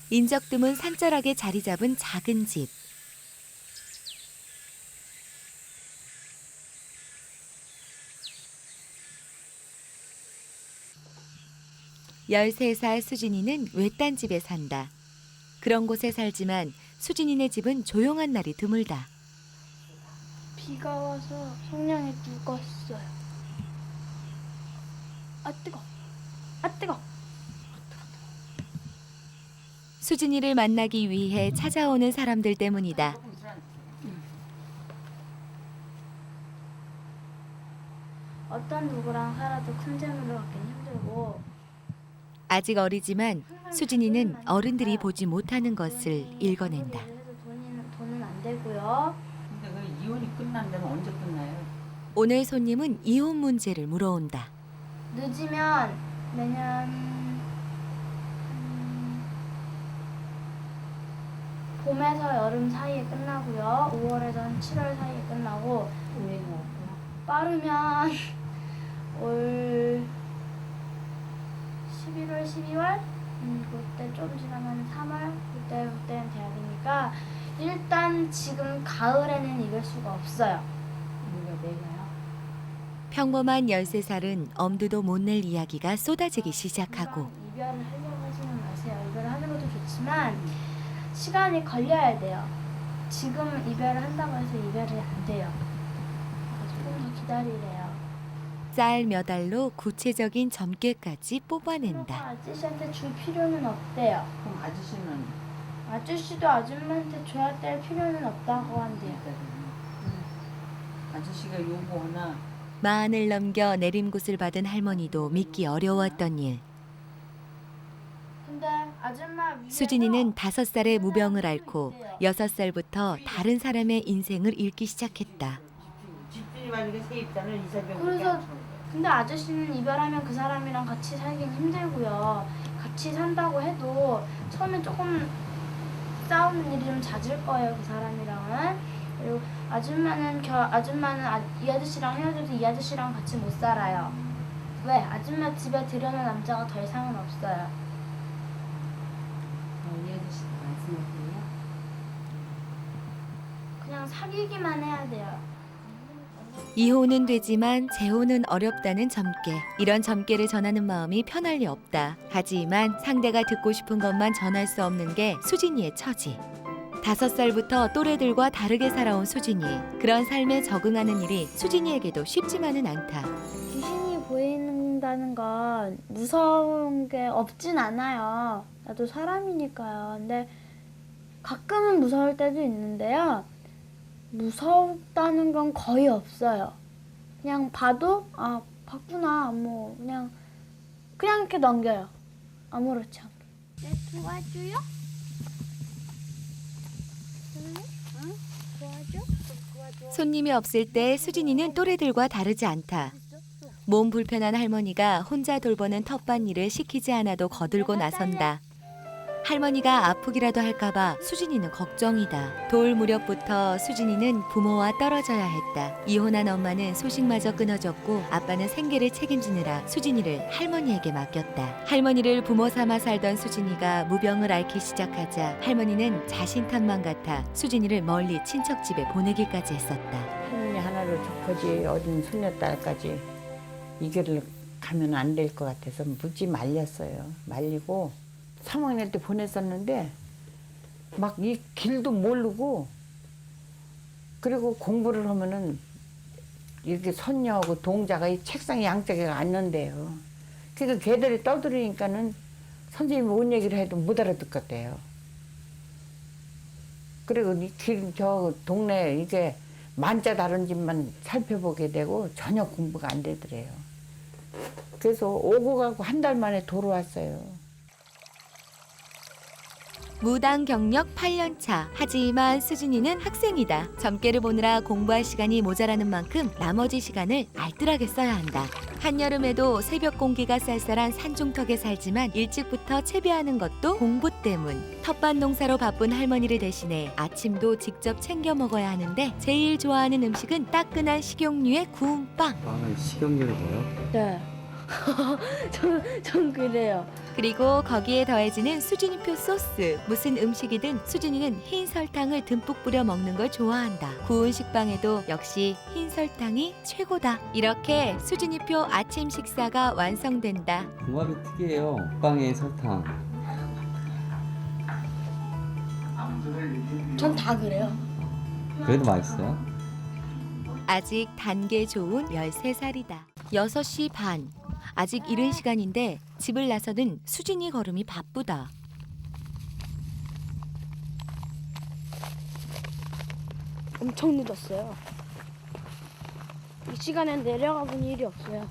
인적 드문 산자락에 자리 잡은 작은 집. (13살) 수진이는 외딴 집에 산다. 그런 곳에 살지만 수진이네 집은 조용한 날이 드물다. 비가 와서 성냥이 녹았어요. 아 뜨거. 아 뜨거. 수진이를 만나기 위해 찾아오는 사람들 때문이다. 어떤 누구랑 살아도 큰 재물을 갖기는 힘들고. 아직 어리지만 수진이는 어른들이 보지 못하는 것을 읽어낸다. 돈은 안 되고요. 근데 그 이혼이 끝난다면 언제 끝나요? 오늘 손님은 이혼 문제를 물어온다. 늦으면 내년 봄에서 여름 사이에 끝나고요. 5월에서 7월 사이에 끝나고 빠르면 올 11월, 12월 그때 좀 지나면 3월 그때는 돼야 되니까 일단 지금 가을에는 이길 수가 없어요. 내가요? 평범한 13살은 엄두도 못 낼 이야기가 쏟아지기 시작하고 이별을 하려고 하지는 마세요. 이별을 하는 것도 좋지만 시간이 걸려야 돼요. 지금 이별을 한다고 해서 이별이 안 돼요. 조금 더 기다리래요. 쌀 몇 알로 구체적인 점괘까지 뽑아낸다. 아저씨한테 줄 필요는 없대요. 그럼 아저씨는 아저씨도 아줌마한테 줘야 될 필요는 없다고 한대요. 아저씨가 요구하나 마흔을 넘겨 내림굿을 받은 할머니도 믿기 어려웠던 일. 근데 아줌마 위에서 수진이는 5살에 무병을 앓고 6살부터 다른 사람의 인생을 읽기 시작했다. 집주인 만약에 세입자는 이사병 그래서 근데 아저씨는 이별하면 그 사람이랑 같이 살긴 힘들고요. 같이 산다고 해도 처음엔 조금 싸우는 일이 좀 잦을 거예요. 그 사람이랑은. 그리고 아줌마는 이 아저씨랑 헤어져도 이 아저씨랑 같이 못 살아요. 왜? 아줌마 집에 들여놓은 남자가 더 이상은 없어요. 이 아저씨 말씀하세요? 그냥 사귀기만 해야 돼요. 이혼은 되지만 재혼은 어렵다는 점괘. 이런 점괘를 전하는 마음이 편할 리 없다. 하지만 상대가 듣고 싶은 것만 전할 수 없는 게 수진이의 처지. 5살부터 또래들과 다르게 살아온 수진이. 그런 삶에 적응하는 일이 수진이에게도 쉽지만은 않다. 귀신이 보인다는 건 무서운 게 없진 않아요. 나도 사람이니까요. 근데 가끔은 무서울 때도 있는데요. 무섭다는 건 거의 없어요. 그냥 봐도 아 봤구나 뭐 그냥 이렇게 넘겨요. 아무렇지 않게. 내 도와줘요? 응? 도와줘? 손님이 없을 때 수진이는 또래들과 다르지 않다. 몸 불편한 할머니가 혼자 돌보는 텃밭일을 시키지 않아도 거들고 나선다. 할머니가 아프기라도 할까봐 수진이는 걱정이다. 돌 무렵부터 수진이는 부모와 떨어져야 했다. 이혼한 엄마는 소식마저 끊어졌고 아빠는 생계를 책임지느라 수진이를 할머니에게 맡겼다. 할머니를 부모 삼아 살던 수진이가 무병을 앓기 시작하자 할머니는 자신 탓만 같아 수진이를 멀리 친척 집에 보내기까지 했었다. 할머니 하나로 좋고지 어린 손녀딸까지 이 길을 가면 안 될 것 같아서 무지 말렸어요. 말리고 3학년 때 보냈었는데 막 이 길도 모르고 그리고 공부를 하면은 이렇게 손녀하고 동자가 이 책상 양쪽에 앉는데요. 그래서 걔들이 떠들으니까는 선생님이 뭔 얘기를 해도 못 알아듣겠대요. 그리고 이 길 저 동네 이게 만자 다른 집만 살펴보게 되고 전혀 공부가 안 되더래요. 그래서 오고 가고 한 달 만에 돌아왔어요. 무당 경력 8년 차. 하지만 수진이는 학생이다. 점괘를 보느라 공부할 시간이 모자라는 만큼 나머지 시간을 알뜰하게 써야 한다. 한여름에도 새벽 공기가 쌀쌀한 산중턱에 살지만 일찍부터 채비하는 것도 공부 때문. 텃밭 농사로 바쁜 할머니를 대신해 아침도 직접 챙겨 먹어야 하는데 제일 좋아하는 음식은 따끈한 식용유에 구운 빵. 빵을 식용유를 넣어요? 네. 전 그래요. 그리고 거기에 더해지는 수진이표 소스. 무슨 음식이든 수진이는 흰 설탕을 듬뿍 뿌려 먹는 걸 좋아한다. 구운 식빵에도 역시 흰 설탕이 최고다. 이렇게 수진이표 아침 식사가 완성된다. 궁합이 특이해요. 빵에 설탕. 전 다 그래요. 그래도 맛있어요. 아직 단계 좋은 13살이다. 6시 반. 아직 이른 시간인데 집을 나서는 수진이 걸음이 바쁘다. 엄청 늦었어요. 이 시간엔 내려가 본 일이 없어요.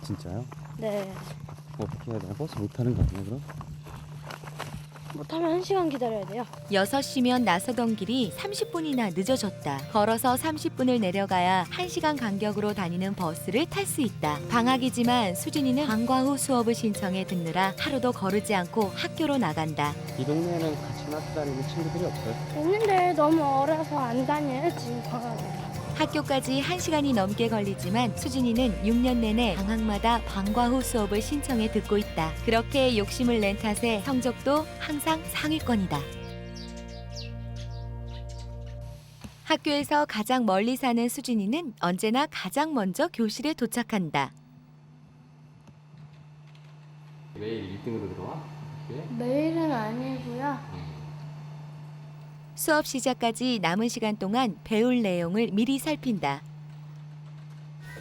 진짜요? 네. 어떻게 해야 되나? 버스 못 타는 거 아니야 그럼? 못하면 1시간 기다려야 돼요. 6시면 나서던 길이 30분이나 늦어졌다. 걸어서 30분을 내려가야 1시간 간격으로 다니는 버스를 탈 수 있다. 방학이지만 수진이는 방과 후 수업을 신청해 듣느라 하루도 거르지 않고 학교로 나간다. 이 동네에는 같이 학교 다니는 친구들이 없어요? 있는데 너무 어려서 안 다녀요, 지금 방학에. 학교까지 1시간이 넘게 걸리지만 수진이는 6년 내내 방학마다 방과 후 수업을 신청해 듣고 있다. 그렇게 욕심을 낸 탓에 성적도 항상 상위권이다. 학교에서 가장 멀리 사는 수진이는 언제나 가장 먼저 교실에 도착한다. 매일 1등으로 들어와? 학교에? 매일은 아니고요. 수업 시작까지 남은 시간 동안 배울 내용을 미리 살핀다.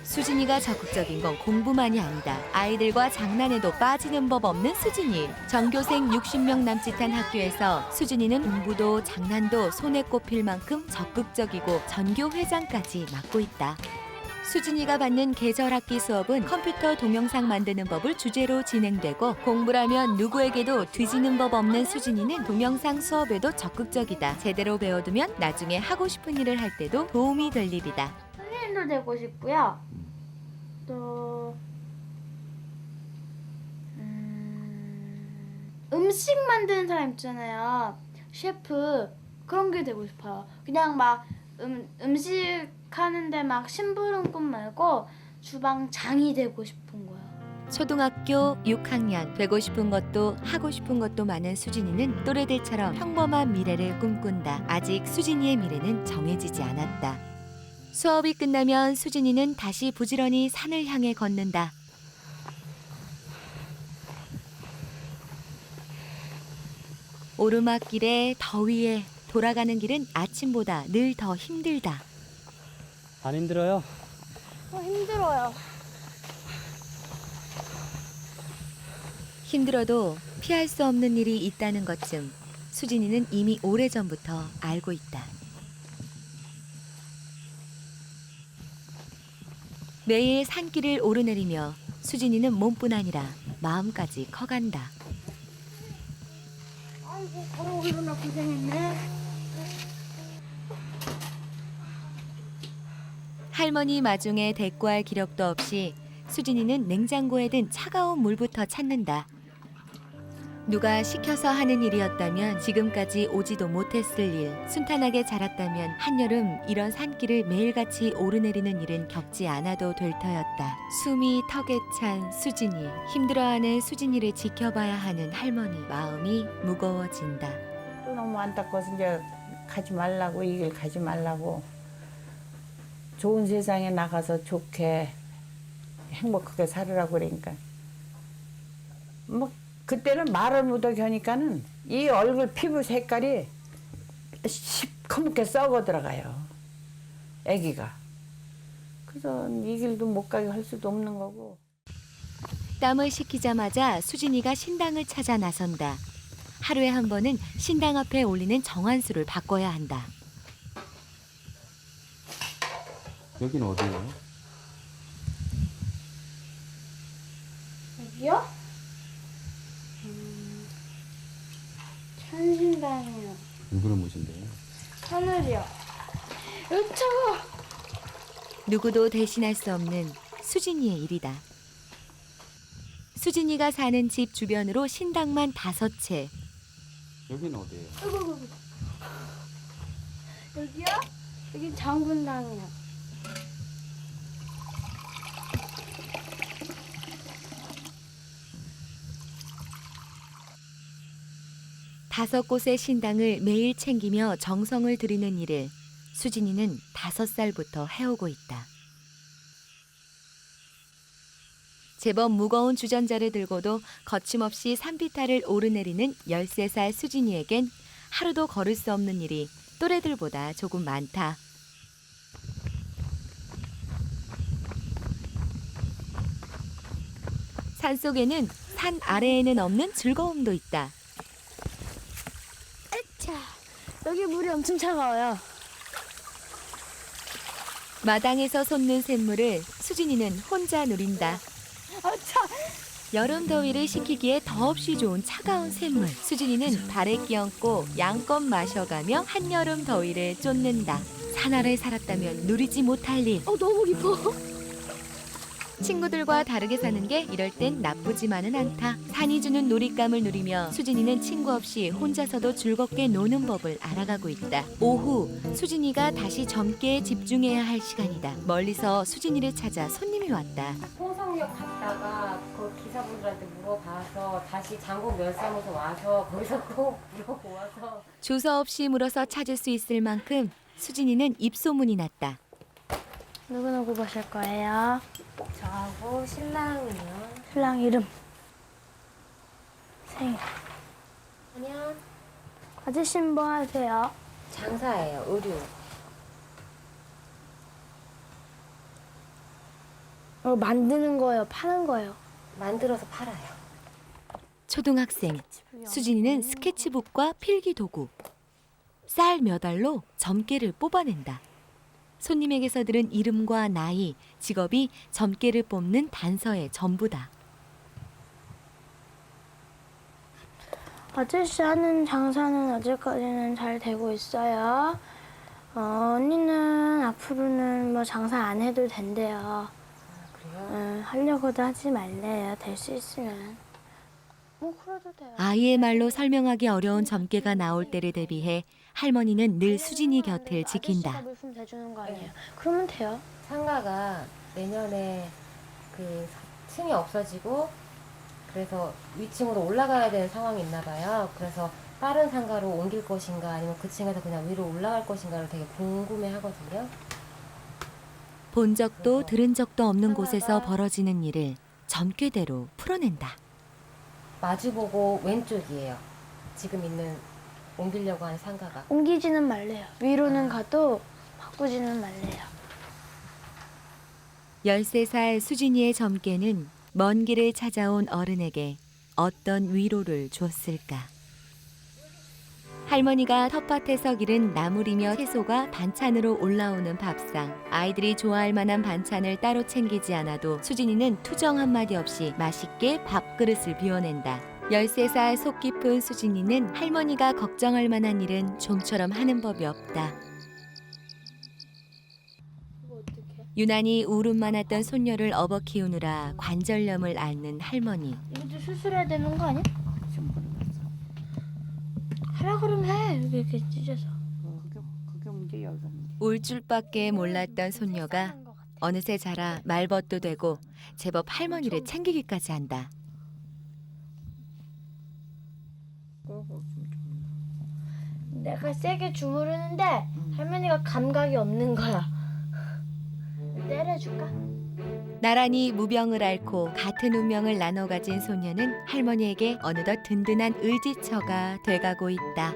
수진이가 적극적인 건 공부만이 아니다. 아이들과 장난에도 빠지는 법 없는 수진이. 전교생 60명 남짓한 학교에서 수진이는 공부도 장난도 손에 꼽힐 만큼 적극적이고 전교 회장까지 맡고 있다. 수진이가 받는 계절학기 수업은 컴퓨터 동영상 만드는 법을 주제로 진행되고 공부라면 누구에게도 뒤지는 법 없는 수진이는 동영상 수업에도 적극적이다. 제대로 배워두면 나중에 하고 싶은 일을 할 때도 도움이 될 일이다. 선생님도 되고 싶고요. 또 음식 만드는 사람 있잖아요. 셰프 그런 게 되고 싶어요. 그냥 막 음식 하는데 막 심부름꾼 말고 주방장이 되고 싶은 거예요. 초등학교 6학년 되고 싶은 것도 하고 싶은 것도 많은 수진이는 또래들처럼 평범한 미래를 꿈꾼다. 아직 수진이의 미래는 정해지지 않았다. 수업이 끝나면 수진이는 다시 부지런히 산을 향해 걷는다. 오르막길에 더위에 돌아가는 길은 아침보다 늘 더 힘들다. 안 힘들어요? 힘들어요. 힘들어도 피할 수 없는 일이 있다는 것쯤 수진이는 이미 오래전부터 알고 있다. 매일 산길을 오르내리며 수진이는 몸뿐 아니라 마음까지 커간다. 아이고 걸어오려나 고생했네. 할머니 마중에 대꾸할 기력도 없이 수진이는 냉장고에 든 차가운 물부터 찾는다. 누가 시켜서 하는 일이었다면 지금까지 오지도 못했을 일. 순탄하게 자랐다면 한여름 이런 산길을 매일같이 오르내리는 일은 겪지 않아도 될 터였다. 숨이 턱에 찬 수진이. 힘들어하는 수진이를 지켜봐야 하는 할머니. 마음이 무거워진다. 또 너무 안타까워서 이제 가지 말라고, 이 길 가지 말라고. 좋은 세상에 나가서 좋게 행복하게 살으라고 그러니까. 뭐 그때는 말을 못하게 하니까는 이 얼굴 피부 색깔이 시커멓게 썩어 들어가요. 아기가. 그래서 이 길도 못 가게 할 수도 없는 거고. 땀을 식히자마자 수진이가 신당을 찾아 나선다. 하루에 한 번은 신당 앞에 올리는 정한수를 바꿔야 한다. 여기는 어디예요? 여기요? 천신당이요. 누구를 모신대요? 하늘이요. 차가워. 누구도 대신할 수 없는 수진이의 일이다. 수진이가 사는 집 주변으로 신당만 5채. 여기는 어디예요? 여기요? 여기 장군당이요. 5곳의 신당을 매일 챙기며 정성을 들이는 일을 수진이는 5살부터 해오고 있다. 제법 무거운 주전자를 들고도 거침없이 산비탈을 오르내리는 13살 수진이에겐 하루도 걸을 수 없는 일이 또래들보다 조금 많다. 산속에는 산 아래에는 없는 즐거움도 있다. 자, 여기 물이 엄청 차가워요. 마당에서 솟는 샘물을 수진이는 혼자 누린다. 여름 더위를 식히기에 더없이 좋은 차가운 샘물. 수진이는 발에 끼얹고 양껏 마셔가며 한여름 더위를 쫓는다. 산 아래 살았다면 누리지 못할 일. 너무 깊어. 친구들과 다르게 사는 게 이럴 땐 나쁘지만은 않다. 산이 주는 놀잇감을 누리며 수진이는 친구 없이 혼자서도 즐겁게 노는 법을 알아가고 있다. 오후, 수진이가 다시 점괘에 집중해야 할 시간이다. 멀리서 수진이를 찾아 손님이 왔다. 홍성역 갔다가 그 기사분들한테 물어봐서 다시 장국 면사무소 와서 거기서 꼭 물어보고 와서 주서 없이 물어서 찾을 수 있을 만큼 수진이는 입소문이 났다. 누구누구 보실 거예요? 저하고 신랑이요. 신랑 이름. 생일. 안녕. 아저씨는 뭐 하세요? 장사예요. 의류. 만드는 거예요? 파는 거예요? 만들어서 팔아요. 초등학생 수진이는 스케치북과 필기도구, 쌀 몇 알로 점괘를 뽑아낸다. 손님에게서 들은 이름과 나이, 직업이 점괘를 뽑는 단서의 전부다. 아저씨 하는 장사는 아직까지는 잘 되고 있어요. 언니는 앞으로는 뭐 장사 안 해도 된대요. 그래요? 하려고도 하지 말래요. 될 수 있으면. 뭐 그래도 돼요. 아이의 말로 설명하기 어려운 점괘가 나올 때를 대비해 할머니는 늘 수진이 곁을 지킨다. 아저씨가 물품 대주는 거 아니에요? 그러면 돼요. 상가가 내년에 그 층이 없어지고 그래서 위층으로 올라가야 되는 상황이 있나 봐요. 그래서 다른 상가로 옮길 것인가 아니면 그 층에서 그냥 위로 올라갈 것인가를 되게 궁금해 하거든요. 본 적도 들은 적도 없는 곳에서 벌어지는 일을 점괘대로 풀어낸다. 마주보고 왼쪽이에요. 지금 있는 옮기려고 하는 상가가. 옮기지는 말래요. 위로는 가도 바꾸지는 말래요. 13살 수진이의 점괘는 먼 길을 찾아온 어른에게 어떤 위로를 주었을까? 할머니가 텃밭에서 기른 나물이며 채소가 반찬으로 올라오는 밥상. 아이들이 좋아할 만한 반찬을 따로 챙기지 않아도 수진이는 투정 한마디 없이 맛있게 밥그릇을 비워낸다. 13살 속 깊은 수진이는 할머니가 걱정할 만한 일은 좀처럼 하는 법이 없다. 이거 어떡해? 유난히 울음 많았던 손녀를 업어 키우느라 관절염을 앓는 할머니. 이것도 수술해야 되는 거 아니야? 좀 모르겠어. 하라 그러면 해. 이렇게 찢어서. 그게 문제야. 그게 문제. 울 줄밖에 몰랐던 손녀가 어느새 자라 말벗도 되고 제법 할머니를 챙기기까지 한다. 내가 세게 주무르는데 할머니가 감각이 없는 거야. 때려줄까? 나란히 무병을 앓고 같은 운명을 나눠 가진 소녀는 할머니에게 어느덧 든든한 의지처가 돼가고 있다.